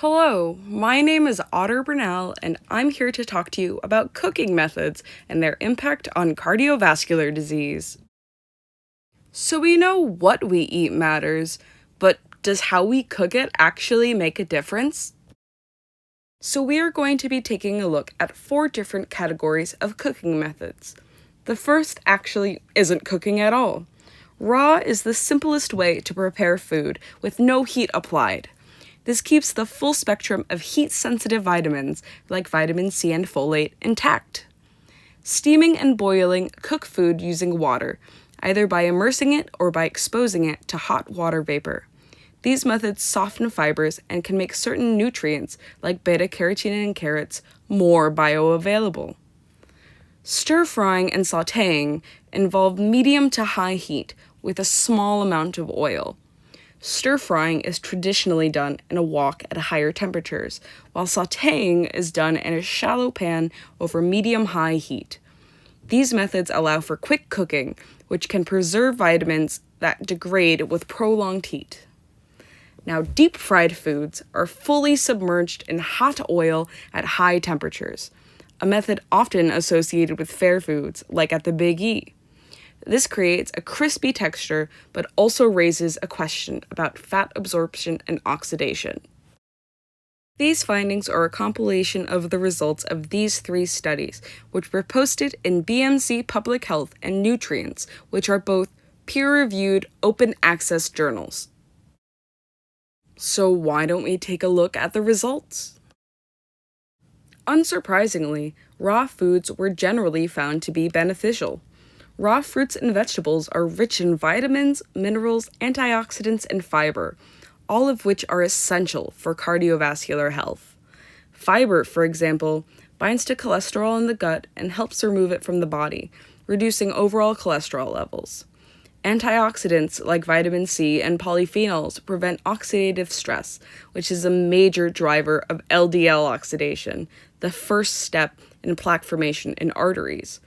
Hello, my name is Otter Burnell, and I'm here to talk to you about cooking methods and their impact on cardiovascular disease. So, we know what we eat matters, but does how we cook it actually make a difference? So, we are going to be taking a look at 4 different categories of cooking methods. The first actually isn't cooking at all. Raw is the simplest way to prepare food with no heat applied. This keeps the full spectrum of heat-sensitive vitamins, like vitamin C and folate, intact. Steaming and boiling cook food using water, either by immersing it or by exposing it to hot water vapor. These methods soften fibers and can make certain nutrients, like beta-carotene in carrots, more bioavailable. Stir-frying and sautéing involve medium to high heat with a small amount of oil. Stir-frying is traditionally done in a wok at higher temperatures, while sautéing is done in a shallow pan over medium-high heat. These methods allow for quick cooking, which can preserve vitamins that degrade with prolonged heat. Now, deep-fried foods are fully submerged in hot oil at high temperatures, a method often associated with fair foods, like at the Big E. This creates a crispy texture, but also raises a question about fat absorption and oxidation. These findings are a compilation of the results of these 3 studies, which were posted in BMC Public Health and Nutrients, which are both peer-reviewed open access journals. So why don't we take a look at the results? Unsurprisingly, raw foods were generally found to be beneficial. Raw fruits and vegetables are rich in vitamins, minerals, antioxidants, and fiber, all of which are essential for cardiovascular health. Fiber, for example, binds to cholesterol in the gut and helps remove it from the body, reducing overall cholesterol levels. Antioxidants like vitamin C and polyphenols prevent oxidative stress, which is a major driver of LDL oxidation, the first step in plaque formation in arteries.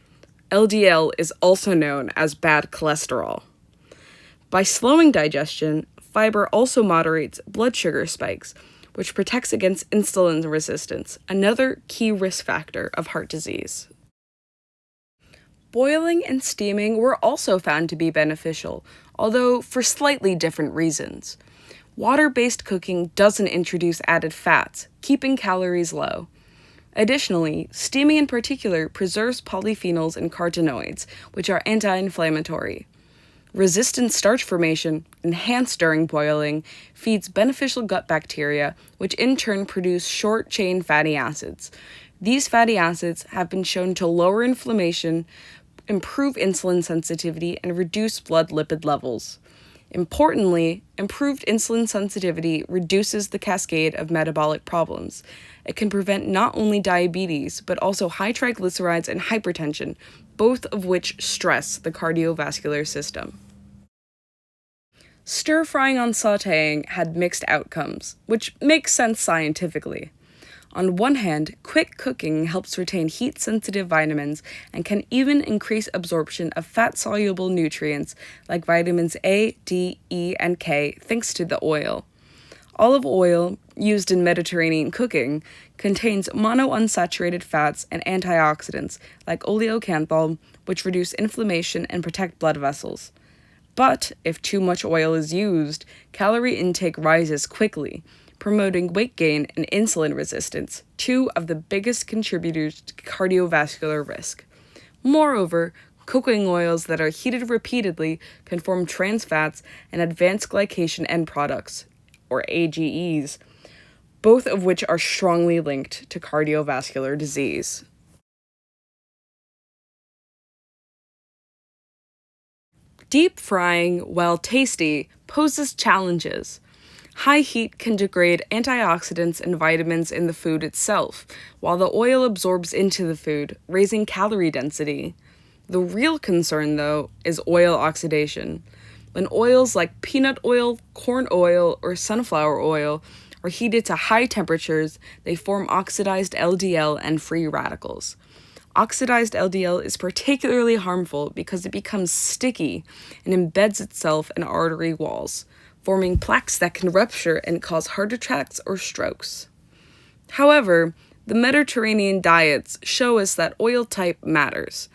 LDL is also known as bad cholesterol. By slowing digestion, fiber also moderates blood sugar spikes, which protects against insulin resistance, another key risk factor of heart disease. Boiling and steaming were also found to be beneficial, although for slightly different reasons. Water-based cooking doesn't introduce added fats, keeping calories low. Additionally, steaming in particular preserves polyphenols and carotenoids, which are anti-inflammatory. Resistant starch formation, enhanced during boiling, feeds beneficial gut bacteria, which in turn produce short-chain fatty acids. These fatty acids have been shown to lower inflammation, improve insulin sensitivity, and reduce blood lipid levels. Importantly, improved insulin sensitivity reduces the cascade of metabolic problems. It can prevent not only diabetes, but also high triglycerides and hypertension, both of which stress the cardiovascular system. Stir-frying on sautéing had mixed outcomes, which makes sense scientifically. On one hand, quick cooking helps retain heat-sensitive vitamins and can even increase absorption of fat-soluble nutrients like vitamins A, D, E, and K thanks to the oil. Olive oil, used in Mediterranean cooking, contains monounsaturated fats and antioxidants like oleocanthal, which reduce inflammation and protect blood vessels. But if too much oil is used, calorie intake rises quickly, promoting weight gain and insulin resistance, 2 of the biggest contributors to cardiovascular risk. Moreover, cooking oils that are heated repeatedly can form trans fats and advanced glycation end products, or AGEs, both of which are strongly linked to cardiovascular disease. Deep frying, while tasty, poses challenges. High heat can degrade antioxidants and vitamins in the food itself, while the oil absorbs into the food, raising calorie density. The real concern, though, is oil oxidation. When oils like peanut oil, corn oil, or sunflower oil are heated to high temperatures, they form oxidized LDL and free radicals. Oxidized LDL is particularly harmful because it becomes sticky and embeds itself in artery walls. forming plaques that can rupture and cause heart attacks or strokes. However, the Mediterranean diets show us that oil type matters.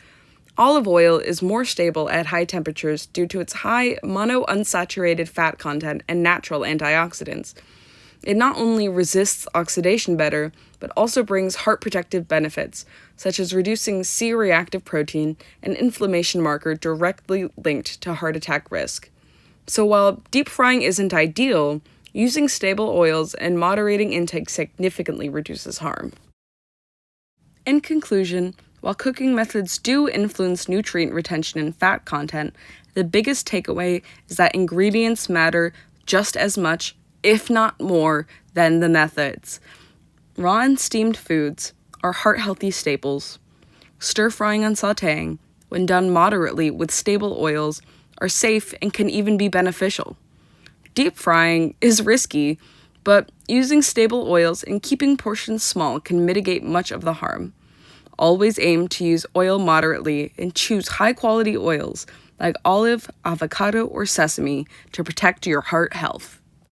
Olive oil is more stable at high temperatures due to its high monounsaturated fat content and natural antioxidants. It not only resists oxidation better, but also brings heart protective benefits, such as reducing C-reactive protein, an inflammation marker directly linked to heart attack risk. So while deep frying isn't ideal, using stable oils and moderating intake significantly reduces harm. In conclusion, while cooking methods do influence nutrient retention and fat content, the biggest takeaway is that ingredients matter just as much, if not more, than the methods. Raw and steamed foods are heart-healthy staples. Stir-frying and sautéing, when done moderately with stable oils, are safe and can even be beneficial. Deep frying is risky, but using stable oils and keeping portions small can mitigate much of the harm. Always aim to use oil moderately and choose high-quality oils like olive, avocado, or sesame to protect your heart health.